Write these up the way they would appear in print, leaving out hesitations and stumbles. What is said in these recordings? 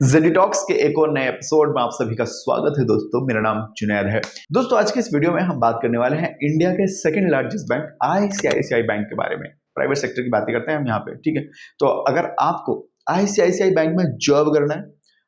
जेडिटॉक्स के एक और नए एपिसोड में आप सभी का स्वागत है दोस्तों। मेरा नाम जुनैद है। दोस्तों आज के इस वीडियो में हम बात करने वाले हैं इंडिया के second largest bank ICICI bank के बारे में। प्राइवेट सेक्टर की बातें करते हैं हम यहाँ पे, ठीक है। तो अगर आपको आईसीआईसीआई बैंक में जॉब करना है,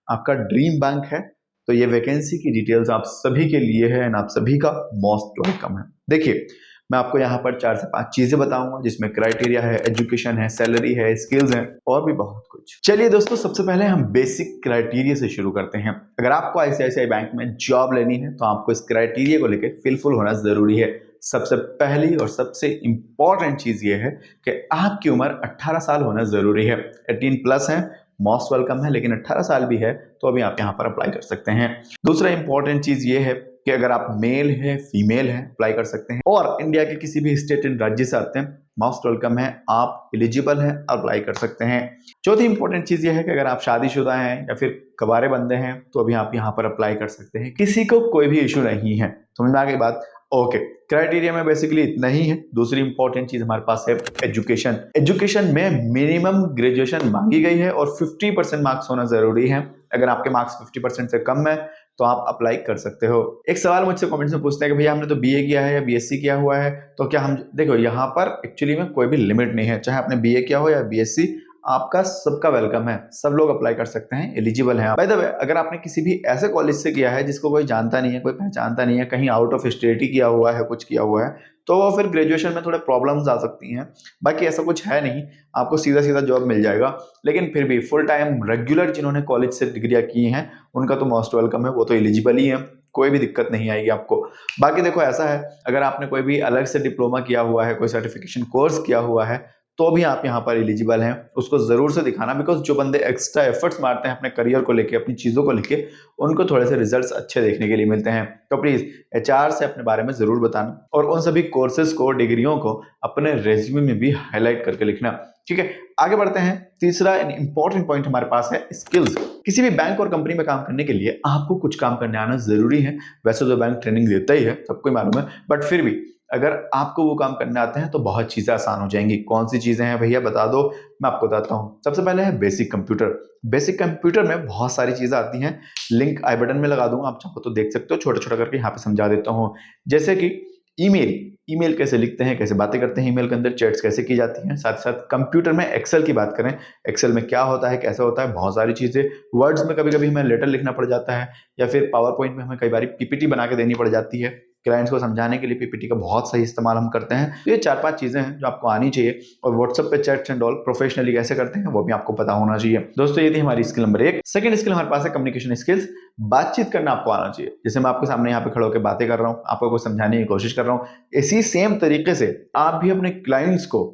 आपका ड्रीम बैंक है, तो ये वैकेंसी की डिटेल्स आप सभी के लिए है एंड आप सभी का मोस्ट वेलकम है। देखिए, मैं आपको यहाँ पर 4 से 5 चीजें बताऊंगा जिसमें क्राइटेरिया है, एजुकेशन है, सैलरी है, स्किल्स हैं और भी बहुत कुछ। चलिए दोस्तों, सबसे पहले हम बेसिक क्राइटेरिया से शुरू करते हैं। अगर आपको आईसीआईसीआई बैंक में जॉब लेनी है तो आपको इस क्राइटेरिया को लेकर फिलफुल होना जरूरी है। सबसे पहली और सबसे इंपॉर्टेंट चीज ये है कि आपकी उम्र 18 साल होना जरूरी है। 18 प्लस है, मोस्ट वेलकम है, लेकिन 18 साल भी है तो अभी आप यहाँ पर अप्लाई कर सकते हैं। दूसरा इंपॉर्टेंट चीज ये है कि अगर आप मेल है, फीमेल है, अप्लाई कर सकते हैं और इंडिया के किसी भी स्टेट एंड राज्य से आते हैं, मोस्ट वेलकम है, आप एलिजिबल हैं, अप्लाई कर सकते हैं। चौथी इंपॉर्टेंट चीज ये है कि अगर आप शादीशुदा हैं या फिर कबारे बंदे हैं तो अभी आप यहाँ पर अप्लाई कर सकते हैं, किसी को कोई भी इशू नहीं है। समझ में आ गई बात? ओके, क्राइटेरिया में बेसिकली इतना ही है। दूसरी इंपॉर्टेंट चीज हमारे पास है एजुकेशन। एजुकेशन में मिनिमम ग्रेजुएशन मांगी गई है और 50% मार्क्स होना जरूरी है। अगर आपके मार्क्स 50% से कम है तो आप अप्लाई कर सकते हो। एक सवाल मुझसे कमेंट्स में पूछते हैं कि भैया हमने तो बीए किया है या बीएससी किया हुआ है, तो क्या हम, देखो यहाँ पर एक्चुअली में कोई भी लिमिट नहीं है, चाहे आपने बीए किया हो या बीएससी, आपका सबका वेलकम है, सब लोग अप्लाई कर सकते हैं, एलिजिबल हैं। बाय द वे, अगर आपने किसी भी ऐसे कॉलेज से किया है जिसको कोई जानता नहीं है, कोई पहचानता नहीं है, कहीं आउट ऑफ स्टेट ही किया हुआ है, कुछ किया हुआ है, तो वो फिर ग्रेजुएशन में थोड़े प्रॉब्लम्स आ सकती हैं। बाकी ऐसा कुछ है नहीं, आपको सीधा सीधा जॉब मिल जाएगा। लेकिन फिर भी फुल टाइम रेगुलर जिन्होंने कॉलेज से डिग्रियां की हैं उनका तो मोस्ट वेलकम है, वो तो एलिजिबल ही है, कोई भी दिक्कत नहीं आएगी आपको। बाकी देखो ऐसा है, अगर आपने कोई भी अलग से डिप्लोमा किया हुआ है, कोई सर्टिफिकेशन कोर्स किया हुआ है, तो भी आप यहाँ पर एलिजिबल हैं। उसको जरूर से दिखाना, बिकॉज जो बंदे एक्स्ट्रा एफर्ट्स मारते हैं अपने करियर को लेके, अपनी चीजों को लेके, उनको थोड़े से रिजल्ट्स अच्छे देखने के लिए मिलते हैं। तो प्लीज एचआर से अपने बारे में जरूर बताना और उन सभी कोर्सेज को, डिग्रियों को अपने रेज्यूमे में भी हाईलाइट करके लिखना, ठीक है। आगे बढ़ते हैं। तीसरा इंपॉर्टेंट पॉइंट हमारे पास है स्किल्स। किसी भी बैंक और कंपनी में काम करने के लिए आपको कुछ काम करने आना जरूरी है। वैसे तो बैंक ट्रेनिंग देता ही है, सबको मालूम है, बट फिर भी अगर आपको वो काम करने आते हैं तो बहुत चीजें आसान हो जाएंगी। कौन सी चीजें हैं भैया, बता दो, मैं आपको बताता हूँ। सबसे पहले है बेसिक कंप्यूटर। बेसिक कंप्यूटर में बहुत सारी चीजें आती हैं, लिंक आई बटन में लगा दूंगा, आप चाहो तो देख सकते हो। छोटा छोटा करके यहाँ पे समझा देता हूँ। जैसे कि ईमेल, ईमेल कैसे लिखते हैं, कैसे बातें करते हैं ईमेल के अंदर, चैट्स कैसे की जाती हैं। साथ साथ कंप्यूटर में एक्सेल की बात करें, एक्सेल में क्या होता है, कैसे होता है, बहुत सारी चीजें। वर्ड्स में कभी कभी हमें लेटर लिखना पड़ जाता है, या फिर पावर पॉइंट में हमें कई बार पीपीटी बना के देनी पड़ जाती है। क्लाइंट्स को समझाने के लिए पीपीटी का बहुत सही इस्तेमाल हम करते हैं। तो ये 4-5 चीजें हैं जो आपको आनी चाहिए। और व्हाट्सएप पे चैट्स एंड ऑल प्रोफेशनली कैसे करते हैं वो भी आपको पता होना चाहिए। दोस्तों, ये थी हमारी स्किल नंबर 1। सेकंड स्किल हमारे पास है कम्युनिकेशन स्किल्स। बातचीत करना आपको आना चाहिए। जैसे मैं आपके सामने यहाँ पे खड़े होकर बातें कर रहा हूँ, आपको कुछ समझाने की कोशिश कर रहा हूँ, इसी सेम तरीके से आप भी अपने क्लाइंट्स को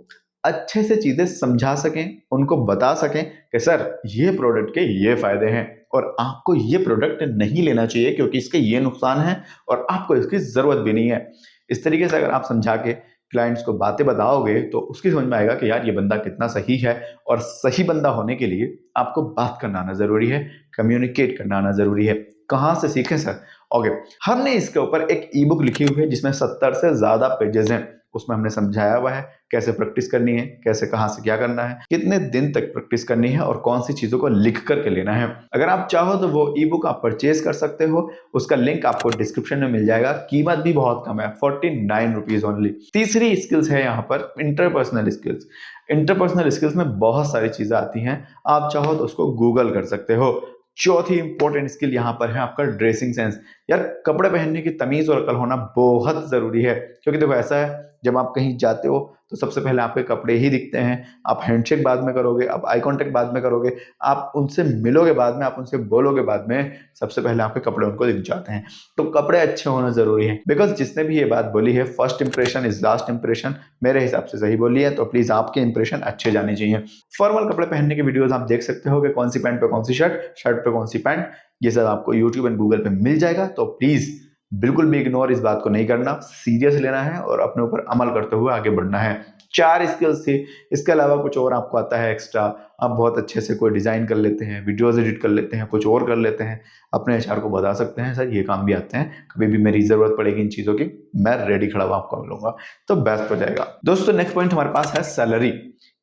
अच्छे से चीजें समझा सकें, उनको बता सकें कि सर ये प्रोडक्ट के ये फायदे हैं और आपको ये प्रोडक्ट नहीं लेना चाहिए क्योंकि इसके ये नुकसान है और आपको इसकी जरूरत भी नहीं है। इस तरीके से अगर आप समझा के क्लाइंट्स को बातें बताओगे तो उसकी समझ में आएगा कि यार ये बंदा कितना सही है। और सही बंदा होने के लिए आपको बात करना आना जरूरी है, कम्युनिकेट करना आना जरूरी है। कहाँ से सीखें सर? ओके, हमने इसके ऊपर एक ई बुक लिखी हुई है जिसमें 70 से ज्यादा पेजेस हैं। उसमें हमने समझाया हुआ है कैसे प्रैक्टिस करनी है, कैसे कहाँ से क्या करना है, कितने दिन तक प्रैक्टिस करनी है और कौन सी चीजों को लिख करके लेना है। अगर आप चाहो तो वो ई बुक आप परचेज कर सकते हो, उसका लिंक आपको डिस्क्रिप्शन में मिल जाएगा। कीमत भी बहुत कम है, 49 रुपीज ओनली। तीसरी स्किल्स है यहाँ पर इंटरपर्सनल स्किल्स। इंटरपर्सनल स्किल्स में बहुत सारी चीजें आती हैं, आप चाहो तो उसको गूगल कर सकते हो। चौथी इंपॉर्टेंट स्किल यहाँ पर है आपका ड्रेसिंग सेंस। यार, कपड़े पहनने की तमीज और अकल होना बहुत जरूरी है, क्योंकि देखो ऐसा है, जब आप कहीं जाते हो तो सबसे पहले आपके कपड़े ही दिखते हैं। आप हैंडशेक बाद में करोगे, आप आई कांटेक्ट बाद में करोगे, आप उनसे मिलोगे बाद में, आप उनसे बोलोगे बाद में, सबसे पहले आपके कपड़े उनको दिख जाते हैं। तो कपड़े अच्छे होना जरूरी है, बिकॉज जिसने भी ये बात बोली है, first impression is last impression, मेरे हिसाब से सही बोली है। तो प्लीज आपके इंप्रेशन अच्छे जाने चाहिए। फॉर्मल कपड़े पहनने की वीडियोस आप देख सकते हो कि कौन सी पैंट पे कौन सी शर्ट, शर्ट पे कौन सी पैंट, ये सब आपको यूट्यूब एंड गूगल पे मिल जाएगा। तो प्लीज बिल्कुल भी इग्नोर इस बात को नहीं करना, सीरियस लेना है और अपने ऊपर अमल करते हुए आगे बढ़ना है। 4 स्किल्स थी, इसके अलावा कुछ और आपको आता है एक्स्ट्रा। आप बहुत अच्छे से कोई डिजाइन कर लेते हैं, वीडियोस एडिट कर लेते हैं, कुछ और कर लेते हैं, अपने एचआर को बता सकते हैं सर ये काम भी आते हैं, कभी भी मेरी जरूरत पड़ेगी इन चीजों की, मैं रेडी खड़ा हुआ आपको मिलूंगा, तो बेस्ट हो जाएगा। दोस्तों, नेक्स्ट पॉइंट हमारे पास है सैलरी।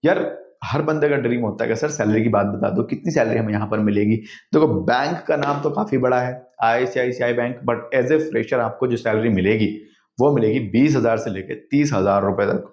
यार, हर बंदे का ड्रीम होता है कि सर सैलरी की बात बता दो, कितनी सैलरी हमें यहाँ पर मिलेगी। देखो बैंक का नाम तो काफी बड़ा है ICICI bank, but as a fresher आपको जो सैलरी मिलेगी वो मिलेगी 20,000 से लेकर 30,000 रुपए तक।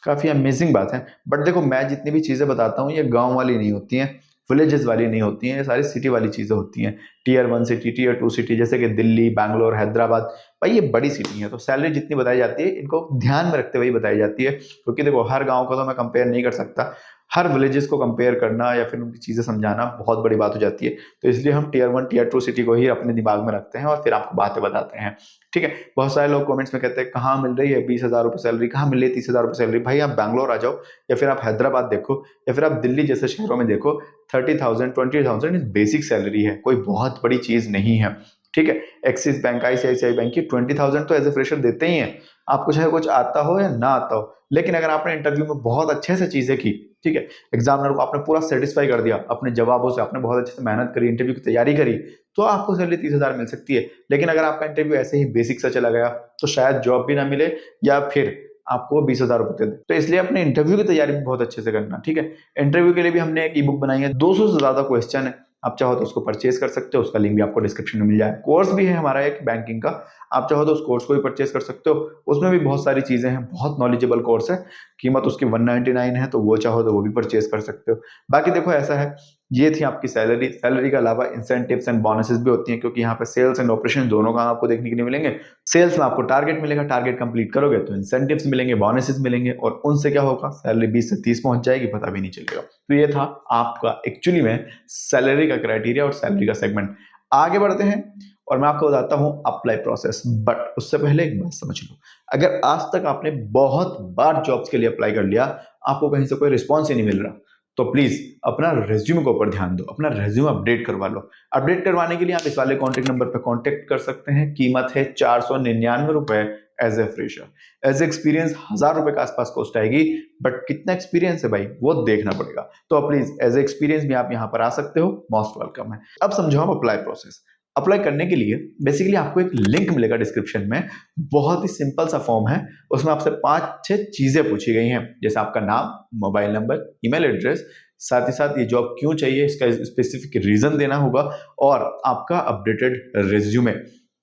काफी अमेजिंग बात है। बट देखो मैं जितनी भी चीजें बताता हूँ ये गांव वाली नहीं होती हैं, विलेजेस वाली नहीं होती हैं, ये सारी सिटी वाली चीजें होती हैं। टीयर 1 सिटी, टीयर 2 सिटी, जैसे कि दिल्ली, बैंगलोर, हैदराबाद, भाई ये बड़ी सिटी है, तो सैलरी जितनी बताई जाती है इनको ध्यान में रखते हुए ही बताई जाती है। क्योंकि देखो हर गाँव को तो मैं कंपेयर नहीं कर सकता, हर विलेजेस को कंपेयर करना या फिर उनकी चीजें समझाना बहुत बड़ी बात हो जाती है। तो इसलिए हम टीयर 1 टीयर 2 सिटी को ही अपने दिमाग में रखते हैं और फिर आपको बातें बताते हैं। ठीक है, बहुत सारे लोग कमेंट्स में कहते हैं कहाँ मिल रही है 20,000 रुपये सैलरी, कहाँ मिल रही है 30,000 रुपये सैलरी। भाई आप बैंगलोर आ जाओ, या फिर आप हैदराबाद देखो, या फिर आप दिल्ली जैसे शहरों में देखो, 30,000 20,000 बेसिक सैलरी है, कोई बहुत बड़ी चीज नहीं है। ठीक है, एक्सिस बैंक, आईसीआईसीआई बैंक की 20,000 तो एज ए फ्रेशर देते ही हैं, आपको चाहे कुछ आता हो या ना आता हो। लेकिन अगर आपने इंटरव्यू में बहुत अच्छे से चीजें की, ठीक है, एग्जामिनर को आपने पूरा सेटिस्फाई कर दिया अपने जवाबों से, आपने बहुत अच्छे से मेहनत करी, इंटरव्यू की तैयारी करी, तो आपको सैलरी 30,000 मिल सकती है। लेकिन अगर आपका इंटरव्यू ऐसे ही बेसिक सा चला गया तो शायद जॉब भी ना मिले, या फिर आपको 20,000 रुपये दे दे। तो इसलिए अपने इंटरव्यू की तैयारी भी बहुत अच्छे से करना। ठीक है, इंटरव्यू के लिए भी हमने एक ई बुक बनाई है, 200 से ज्यादा क्वेश्चन है, आप चाहो तो उसको परचेज कर सकते हो, उसका लिंक भी आपको डिस्क्रिप्शन में मिल जाए। कोर्स भी है हमारा एक बैंकिंग का, आप चाहो तो उस कोर्स को भी परचेज कर सकते हो, उसमें भी बहुत सारी चीजें हैं, बहुत नॉलेजेबल कोर्स है, कीमत उसकी 199 है, तो वो चाहो तो वो भी परचेज कर सकते हो। बाकी देखो ऐसा है, ये थी आपकी सैलरी। सैलरी के अलावा इंसेंटिव्स एंड बोनसेस भी होती हैं, क्योंकि यहाँ पे सेल्स एंड ऑपरेशन दोनों काम आपको देखने के लिए मिलेंगे। सेल्स में आपको टारगेट मिलेगा, टारगेट कंप्लीट करोगे तो इंसेंटिव्स मिलेंगे, बोनसेस मिलेंगे, और उनसे क्या होगा, सैलरी 20 से 30 पहुंच जाएगी, पता भी नहीं चलेगा। तो ये था आपका एक्चुअली में सैलरी का क्राइटेरिया और सैलरी का सेगमेंट। आगे बढ़ते हैं और मैं आपको बताता हूं अप्लाई प्रोसेस, बट उससे पहले एक बात समझ लो, अगर आज तक आपने बहुत बार जॉब्स के लिए अप्लाई कर लिया, आपको कहीं से कोई रिस्पॉन्स ही नहीं मिल रहा, तो प्लीज अपना रेज्यूमे के ऊपर ध्यान दो, अपना रेज्यूमे अपडेट करवा लो। अपडेट करवाने के लिए आप इस वाले कॉन्टेक्ट नंबर पर कॉन्टेक्ट कर सकते हैं। कीमत है 499 रुपए as a fresher. As experience 1,000 रुपए के आसपास कॉस्ट आएगी, बट कितना एक्सपीरियंस है भाई वो देखना पड़ेगा। तो प्लीज एज एक्सपीरियंस भी आप यहाँ पर आ सकते हो, मोस्ट वेलकम है। अब समझो हम अप्लाई प्रोसेस। अप्लाई करने के लिए बेसिकली आपको एक लिंक मिलेगा डिस्क्रिप्शन में, बहुत ही सिंपल सा फॉर्म है, उसमें आपसे 5-6 चीजें पूछी गई हैं, जैसे आपका नाम, मोबाइल नंबर, ईमेल एड्रेस, साथ ही साथ ये जॉब क्यों चाहिए इसका स्पेसिफिक रीजन देना होगा, और आपका अपडेटेड रेज्यूमे।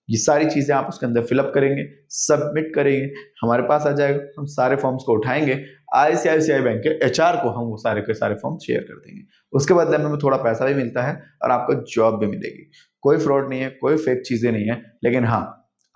ये सारी चीजें आप उसके अंदर फिलअप करेंगे, सबमिट करेंगे, हमारे पास आ जाएगा, हम सारे फॉर्म्स को उठाएंगे, आईसीआईसीआई बैंक के एचआर को हम वो सारे के सारे फॉर्म शेयर कर देंगे। उसके बदले में हमें थोड़ा पैसा भी मिलता है और आपको जॉब भी मिलेगी। कोई फ्रॉड नहीं है, कोई फेक चीजें नहीं है, लेकिन हाँ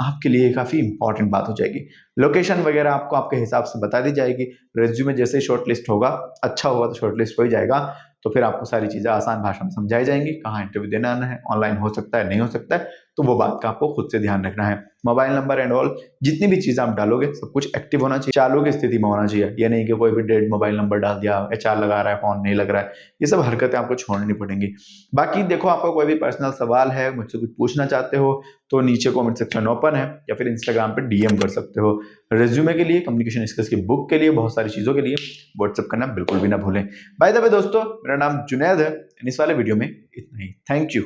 आपके लिए काफी इंपॉर्टेंट बात हो जाएगी, लोकेशन वगैरह आपको आपके हिसाब से बता दी जाएगी। रेज्यूमे जैसे ही शॉर्टलिस्ट होगा, अच्छा होगा तो शॉर्टलिस्ट हो ही जाएगा, तो फिर आपको सारी चीजें आसान भाषा में समझाई जाएंगी, कहाँ इंटरव्यू देना आना है, ऑनलाइन हो सकता है, नहीं हो सकता है, तो वो बात का आपको खुद से ध्यान रखना है। मोबाइल नंबर एंड ऑल जितनी भी चीजें आप डालोगे सब कुछ एक्टिव होना चाहिए, चालू की स्थिति में होना चाहिए। ये नहीं कि कोई भी डेड मोबाइल नंबर डाल दिया, एचआर लगा रहा है, फोन नहीं लग रहा है, ये सब हरकतें आपको छोड़नी पड़ेंगी। बाकी देखो आपका कोई भी पर्सनल सवाल है, मुझसे कुछ पूछना चाहते हो तो नीचे कमेंट सेक्शन ओपन है, या फिर इंस्टाग्राम पे डीएम कर सकते हो। रेज्यूमे के लिए, कम्युनिकेशन स्किल्स की बुक के लिए, बहुत सारी चीजों के लिए व्हाट्सएप करना बिल्कुल भी ना भूलें। बाय द वे दोस्तों, मेरा नाम जुनैद है, इस वाले वीडियो में इतना ही। Thank you.